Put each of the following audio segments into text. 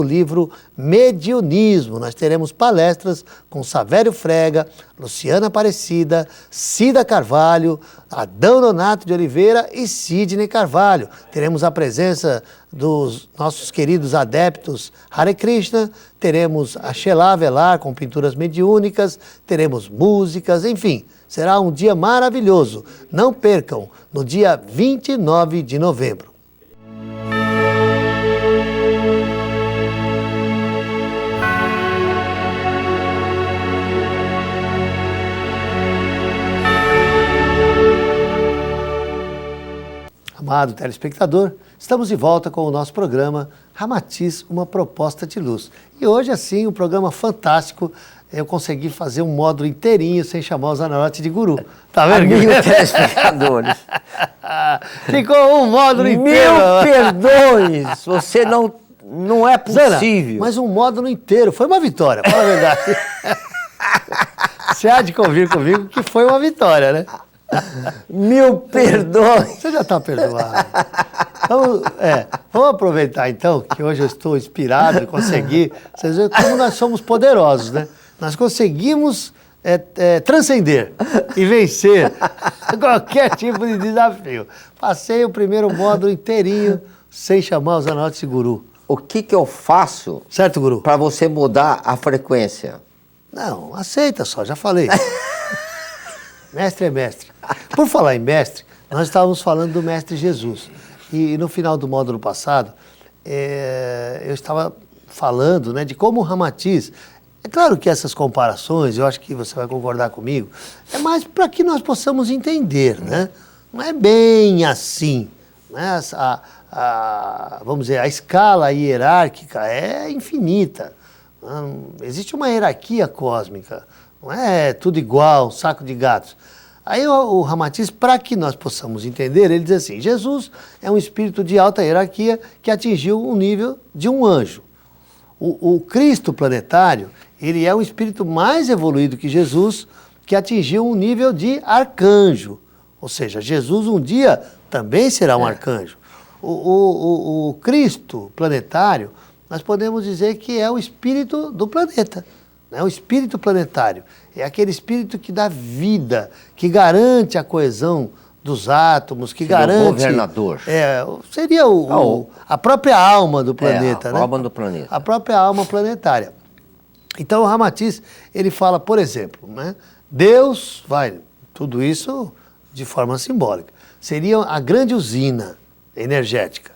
O livro Mediunismo. Nós teremos palestras com Savério Frega, Luciana Aparecida, Cida Carvalho, Adão Donato de Oliveira e Sidney Carvalho. Teremos a presença dos nossos queridos adeptos Hare Krishna, teremos a Sheila Avelar com pinturas mediúnicas, teremos músicas, enfim, será um dia maravilhoso. Não percam, no dia 29 de novembro. Amado telespectador, estamos de volta com o nosso programa Ramatiz, uma proposta de luz. E hoje, assim, um programa fantástico. Eu consegui fazer um módulo inteirinho sem chamar os Analote de guru. Tá vendo? Amigos telespectadores. Ficou um módulo inteiro. Mil perdões, você não é possível. Zana, mas um módulo inteiro, foi uma vitória, fala a verdade. Você há de convir comigo que foi uma vitória, né? Mil perdões. Você já está perdoado. Vamos aproveitar então que hoje eu estou inspirado e consegui. Vocês veem como nós somos poderosos, né? Nós conseguimos transcender e vencer qualquer tipo de desafio. Passei o primeiro módulo inteirinho sem chamar os Analotes de guru. O que eu faço, certo, guru? Para você mudar a frequência? Não, aceita só, já falei. Mestre é mestre. Por falar em mestre, nós estávamos falando do Mestre Jesus. E no final do módulo passado, eu estava falando, né, de como o Ramatiz... É claro que essas comparações, eu acho que você vai concordar comigo, é mais para que nós possamos entender, né? Não é bem assim, né? Vamos dizer, a escala hierárquica é infinita. Existe uma hierarquia cósmica. Não é tudo igual, um saco de gatos. Aí o Ramatiz, para que nós possamos entender, ele diz assim, Jesus é um espírito de alta hierarquia que atingiu o nível de um anjo. O Cristo planetário, ele é um espírito mais evoluído que Jesus, que atingiu um nível de arcanjo. Ou seja, Jesus um dia também será um arcanjo. O Cristo planetário, nós podemos dizer que é o espírito do planeta. O espírito planetário é aquele espírito que dá vida, que garante a coesão dos átomos, que garante... o governador. Seria a própria alma do planeta. A alma do planeta. A própria alma planetária. Então o Ramatiz, ele fala, por exemplo, né, Deus, tudo isso de forma simbólica, seria a grande usina energética.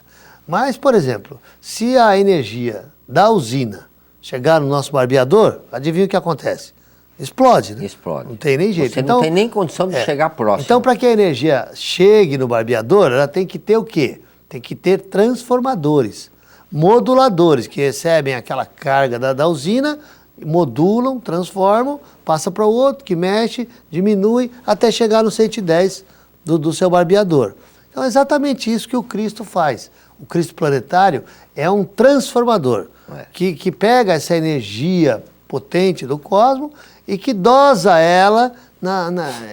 Mas, por exemplo, se a energia da usina chegar no nosso barbeador, adivinha o que acontece? Explode, né? Explode. Não tem nem jeito. Você não tem nem condição de chegar próximo. Então, para que a energia chegue no barbeador, ela tem que ter o quê? Tem que ter transformadores, moduladores, que recebem aquela carga da usina, modulam, transformam, passa para o outro, que mexe, diminui, até chegar no 110 do seu barbeador. Então, é exatamente isso que o Cristo faz. O Cristo planetário é um transformador, que pega essa energia potente do cosmos e que dosa ela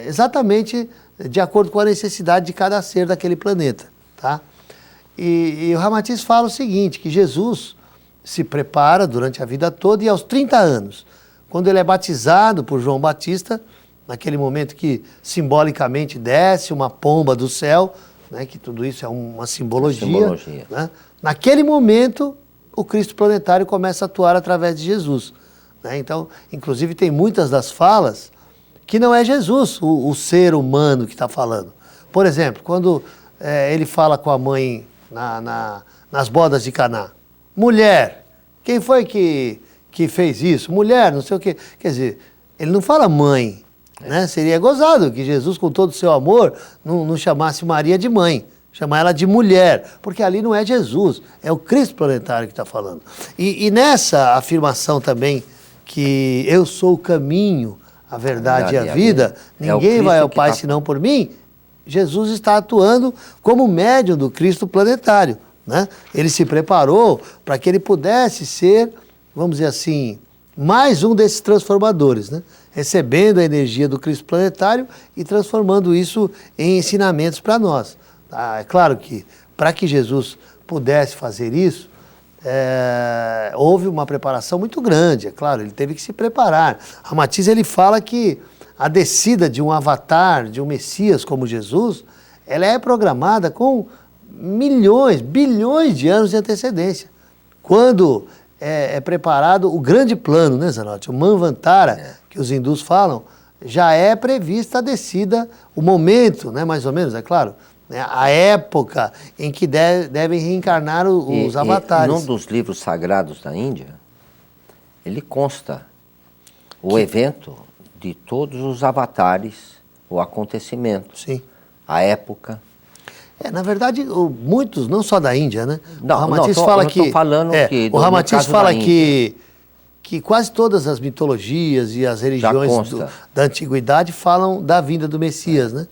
exatamente de acordo com a necessidade de cada ser daquele planeta. Tá? E o Ramatiz fala o seguinte, que Jesus se prepara durante a vida toda e aos 30 anos, quando ele é batizado por João Batista, naquele momento que simbolicamente desce uma pomba do céu, né, que tudo isso é uma simbologia. Né? Naquele momento, o Cristo planetário começa a atuar através de Jesus. Né? Então, inclusive, tem muitas das falas que não é Jesus, o ser humano que está falando. Por exemplo, quando ele fala com a mãe nas bodas de Caná, mulher, quem foi que fez isso? Mulher, não sei o quê. Quer dizer, ele não fala mãe. Né? Seria gozado que Jesus, com todo o seu amor, não chamasse Maria de mãe, chamar ela de mulher, porque ali não é Jesus, é o Cristo planetário que está falando. E nessa afirmação também, que eu sou o caminho, a verdade e a vida, ninguém vai ao Pai senão por mim, Jesus está atuando como médium do Cristo planetário. Né? Ele se preparou para que ele pudesse ser, vamos dizer assim, mais um desses transformadores, né? Recebendo a energia do Cristo planetário e transformando isso em ensinamentos para nós. É claro que, para que Jesus pudesse fazer isso, houve uma preparação muito grande, é claro, ele teve que se preparar. Ramatiz, ele fala que a descida de um avatar, de um Messias como Jesus, ela é programada com milhões, bilhões de anos de antecedência. Quando é preparado o grande plano, né, Zanotti? O Manvantara, que os hindus falam, já é prevista a descida, o momento, né, mais ou menos, é claro, né, a época em que devem reencarnar os avatares. Num dos livros sagrados da Índia, ele consta o evento de todos os avatares, o acontecimento, Sim. a época. Na verdade, muitos, não só da Índia, né? Não, o Ramatiz não, fala eu que. tô falando que o Ramatiz fala da que quase todas as mitologias e as religiões da antiguidade falam da vinda do Messias, né?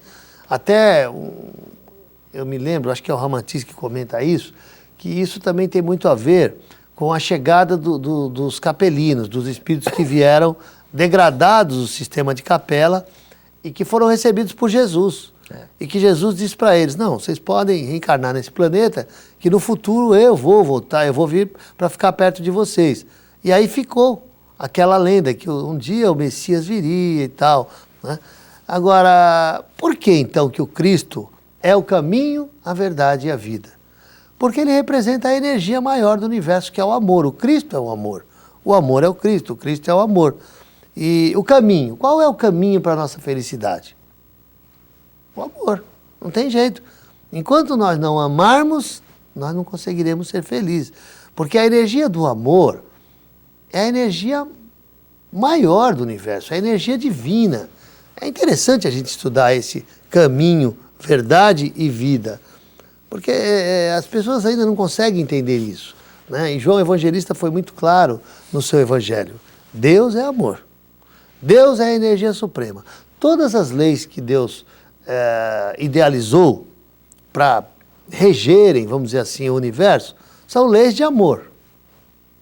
Até, eu me lembro, acho que é o Ramatiz que comenta isso, que isso também tem muito a ver com a chegada dos capelinos, dos espíritos que vieram degradados do sistema de capela e que foram recebidos por Jesus. E que Jesus disse para eles, não, vocês podem reencarnar nesse planeta, que no futuro eu vou voltar, eu vou vir para ficar perto de vocês. E aí ficou aquela lenda que um dia o Messias viria e tal, né? Agora, por que então que o Cristo é o caminho, a verdade e a vida? Porque ele representa a energia maior do universo, que é o amor. O Cristo é o amor. O amor é o Cristo é o amor. E o caminho, qual é o caminho para a nossa felicidade? O amor, não tem jeito. Enquanto nós não amarmos, nós não conseguiremos ser felizes. Porque a energia do amor é a energia maior do universo, é a energia divina. É interessante a gente estudar esse caminho, verdade e vida, porque as pessoas ainda não conseguem entender isso, né? E João Evangelista foi muito claro no seu evangelho. Deus é amor. Deus é a energia suprema. Todas as leis que Deus idealizou para regerem, vamos dizer assim, o universo, são leis de amor.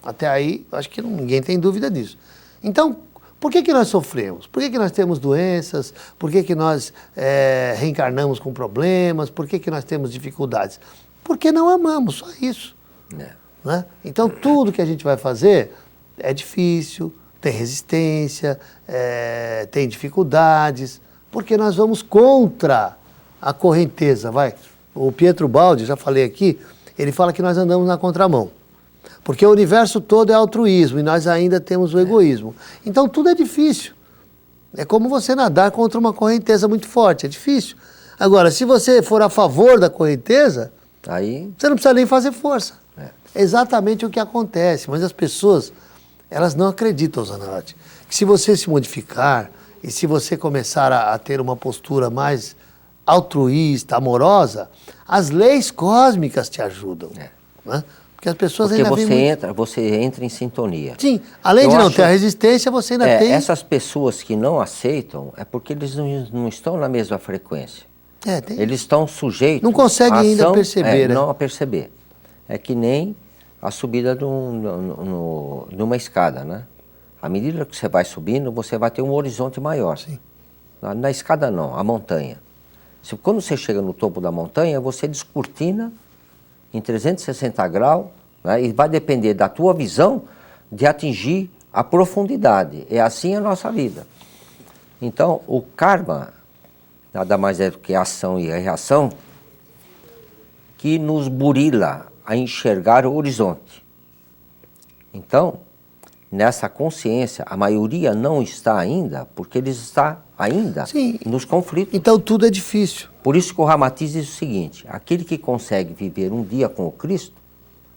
Até aí, acho que ninguém tem dúvida disso. Então, por que nós sofremos? Por que nós temos doenças? Por que nós reencarnamos com problemas? Por que nós temos dificuldades? Porque não amamos, só isso. Né? Então, tudo que a gente vai fazer é difícil, tem resistência, tem dificuldades, porque nós vamos contra a correnteza, vai. O Pietro Baldi, já falei aqui, ele fala que nós andamos na contramão. Porque o universo todo é altruísmo e nós ainda temos o egoísmo. Então tudo é difícil. É como você nadar contra uma correnteza muito forte, é difícil. Agora, se você for a favor da correnteza, aí você não precisa nem fazer força. É exatamente o que acontece, mas as pessoas, elas não acreditam, Zanotti, que se você se modificar e se você começar a ter uma postura mais altruísta, amorosa, as leis cósmicas te ajudam. Né? Porque as pessoas porque ainda você entra em sintonia. Sim, além de não ter a resistência, você ainda tem... Essas pessoas que não aceitam é porque eles não estão na mesma frequência. Eles estão sujeitos... Não conseguem ainda perceber. Não a perceber. É que nem a subida numa escada, né? À medida que você vai subindo, você vai ter um horizonte maior. Sim. Na escada não, a montanha. Quando você chega no topo da montanha, você descortina em 360 graus, né, e vai depender da tua visão de atingir a profundidade. É assim a nossa vida. Então, o karma nada mais é do que a ação e a reação que nos burila a enxergar o horizonte. Então, nessa consciência, a maioria não está ainda, porque eles estão ainda nos conflitos. Então tudo é difícil. Por isso que o Ramatiz diz o seguinte, aquele que consegue viver um dia com o Cristo,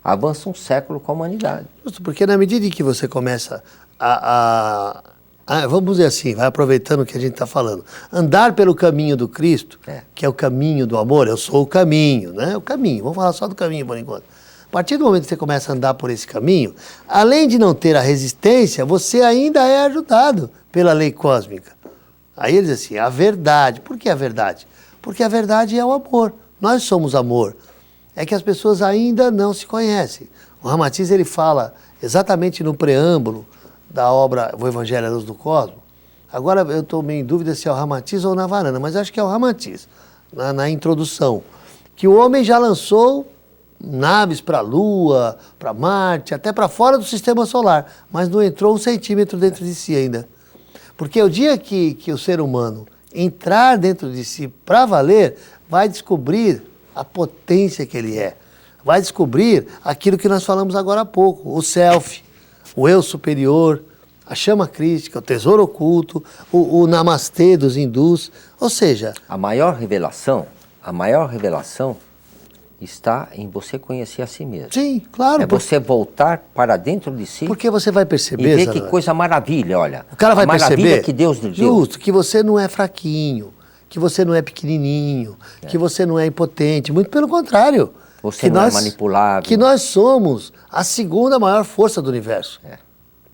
avança um século com a humanidade. Justo, porque na medida em que você começa vamos dizer assim, vai aproveitando o que a gente está falando, andar pelo caminho do Cristo, que é o caminho do amor, eu sou o caminho, né? O caminho, vamos falar só do caminho por enquanto. A partir do momento que você começa a andar por esse caminho, além de não ter a resistência, você ainda é ajudado pela lei cósmica. Aí ele diz assim, a verdade. Por que a verdade? Porque a verdade é o amor. Nós somos amor. É que as pessoas ainda não se conhecem. O Ramatiz, ele fala exatamente no preâmbulo da obra O Evangelho à Luz do Cosmo. Agora eu estou meio em dúvida se é o Ramatiz ou Navarana, mas acho que é o Ramatiz, na introdução. Que o homem já lançou naves para a Lua, para Marte, até para fora do sistema solar, mas não entrou 1 centímetro dentro de si ainda. Porque o dia que o ser humano entrar dentro de si para valer, vai descobrir a potência que ele é. Vai descobrir aquilo que nós falamos agora há pouco, o self, o eu superior, a chama crística, o tesouro oculto, o namastê dos hindus. Ou seja, a maior revelação está em você conhecer a si mesmo. Sim, claro. É você voltar para dentro de si. Porque você vai perceber, e ver Zanardi, que coisa maravilha, olha. o cara vai perceber que Deus nos deu. Justo, que você não é fraquinho, que você não é pequenininho, que você não é impotente, muito pelo contrário. Você não é manipulável. Que nós somos a segunda maior força do universo.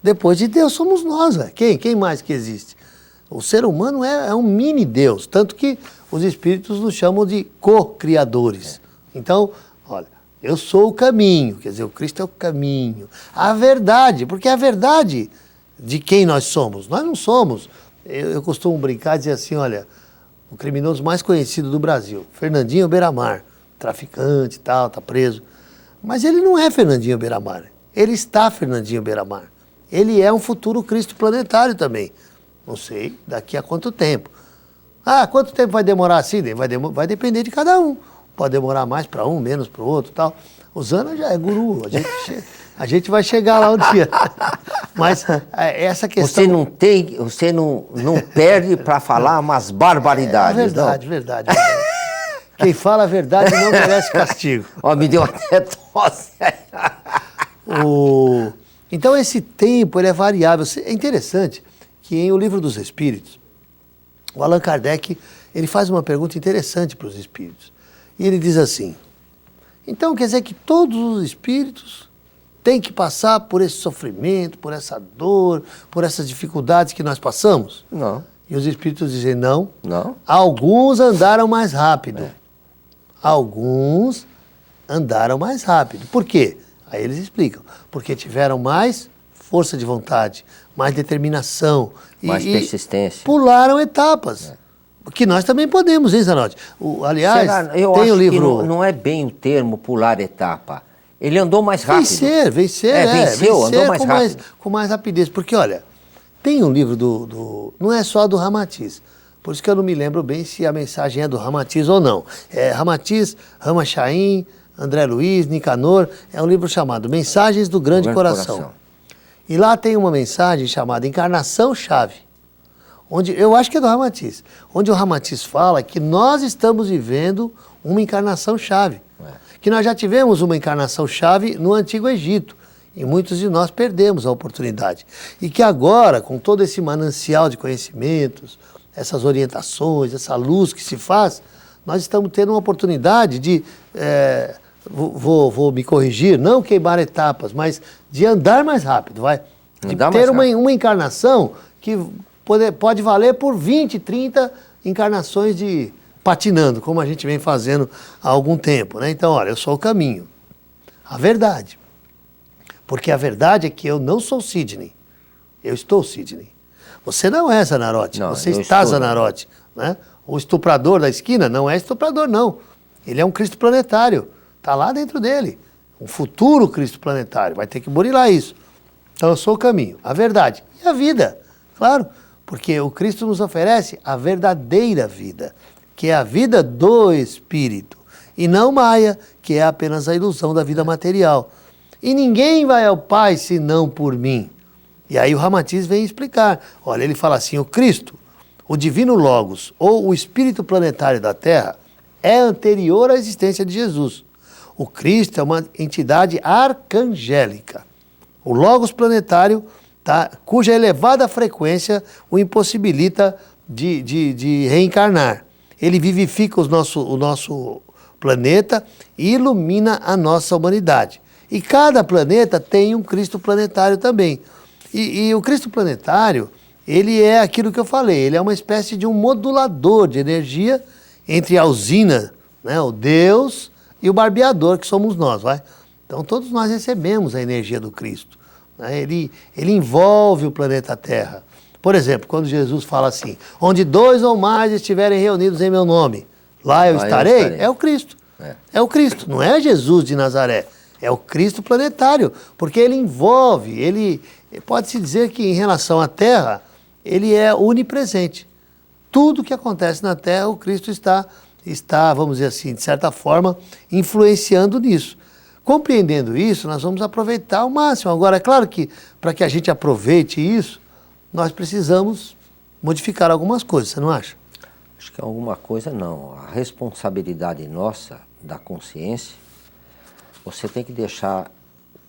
Depois de Deus somos nós, velho. Quem mais que existe? O ser humano é um mini Deus, tanto que os espíritos nos chamam de co-criadores. Então, olha, eu sou o caminho, quer dizer, o Cristo é o caminho. A verdade, porque é a verdade de quem nós somos. Nós não somos. Eu costumo brincar e dizer assim, olha, o criminoso mais conhecido do Brasil, Fernandinho Beiramar, traficante e tal, tá preso. Mas ele não é Fernandinho Beiramar, ele está Fernandinho Beiramar. Ele é um futuro Cristo planetário também. Não sei daqui a quanto tempo. Ah, quanto tempo vai demorar assim? Vai depender de cada um. Pode demorar mais para um, menos para o outro e tal. O Zana já é guru, a gente vai chegar lá um dia. Mas essa questão... Você não perde para falar umas barbaridades, verdade, verdade. Quem fala a verdade não merece castigo. Ó, me deu até tosse. Então esse tempo ele é variável. É interessante que em O Livro dos Espíritos, o Allan Kardec ele faz uma pergunta interessante para os espíritos. E ele diz assim, então quer dizer que todos os espíritos têm que passar por esse sofrimento, por essa dor, por essas dificuldades que nós passamos? Não. E os espíritos dizem não. Não. Alguns andaram mais rápido. Alguns andaram mais rápido. Por quê? Aí eles explicam. Porque tiveram mais força de vontade, mais determinação. Mais persistência. Pularam etapas. Que nós também podemos, hein, Zanotti? Aliás, eu tem acho o livro... que não é bem o termo pular etapa. Ele andou mais rápido. Venceu, andou mais rápido. Com mais rapidez. Porque, olha, tem um livro não é só do Ramatiz. Por isso que eu não me lembro bem se a mensagem é do Ramatiz ou não. É Ramatiz, Ramachim, André Luiz, Nicanor. É um livro chamado Mensagens do Grande Coração. E lá tem uma mensagem chamada Encarnação Chave. Onde, eu acho que é do Ramatiz, onde o Ramatiz fala que nós estamos vivendo uma encarnação chave. Que nós já tivemos uma encarnação chave no Antigo Egito, e muitos de nós perdemos a oportunidade. E que agora, com todo esse manancial de conhecimentos, essas orientações, essa luz que se faz, nós estamos tendo uma oportunidade de, vou me corrigir, não queimar etapas, mas de andar mais rápido, de ter uma encarnação que pode valer por 20, 30 encarnações de patinando, como a gente vem fazendo há algum tempo, né? Então, olha, eu sou o caminho, a verdade. Porque a verdade é que eu não sou Sidney, eu estou Sidney. Você não é Zanarotti, você está Zanarotti, né? O estuprador da esquina não é estuprador, não. Ele é um Cristo planetário, está lá dentro dele. Um futuro Cristo planetário, vai ter que burilar isso. Então, eu sou o caminho, a verdade e a vida, claro. Porque o Cristo nos oferece a verdadeira vida, que é a vida do Espírito, e não Maia, que é apenas a ilusão da vida material. E ninguém vai ao Pai senão por mim. E aí o Ramatiz vem explicar. Olha, ele fala assim, o Cristo, o Divino Logos, ou o Espírito planetário da Terra, é anterior à existência de Jesus. O Cristo é uma entidade arcangélica. O Logos planetário, cuja elevada frequência o impossibilita de reencarnar. Ele vivifica o nosso planeta e ilumina a nossa humanidade. E cada planeta tem um Cristo planetário também. E o Cristo planetário, ele é aquilo que eu falei, ele é uma espécie de um modulador de energia entre a usina, né, o Deus, e o barbeador, que somos nós. Então todos nós recebemos a energia do Cristo. Ele envolve o planeta Terra. Por exemplo, quando Jesus fala assim, onde 2 ou mais estiverem reunidos em meu nome, lá eu estarei, é o Cristo. É o Cristo, não é Jesus de Nazaré. É o Cristo planetário, porque ele envolve, ele pode-se dizer que em relação à Terra, ele é onipresente. Tudo que acontece na Terra, o Cristo está, vamos dizer assim, de certa forma, influenciando nisso. Compreendendo isso, nós vamos aproveitar ao máximo. Agora, é claro que para que a gente aproveite isso, nós precisamos modificar algumas coisas, você não acha? Acho que alguma coisa não. A responsabilidade nossa, da consciência, você tem que deixar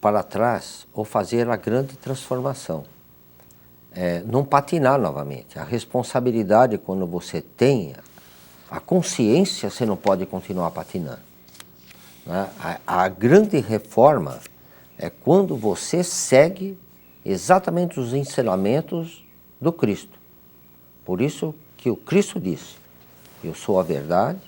para trás ou fazer a grande transformação. Não patinar novamente. A responsabilidade, quando você tem a consciência, você não pode continuar patinando. Né? A grande reforma é quando você segue exatamente os ensinamentos do Cristo. Por isso que o Cristo disse, eu sou a verdade,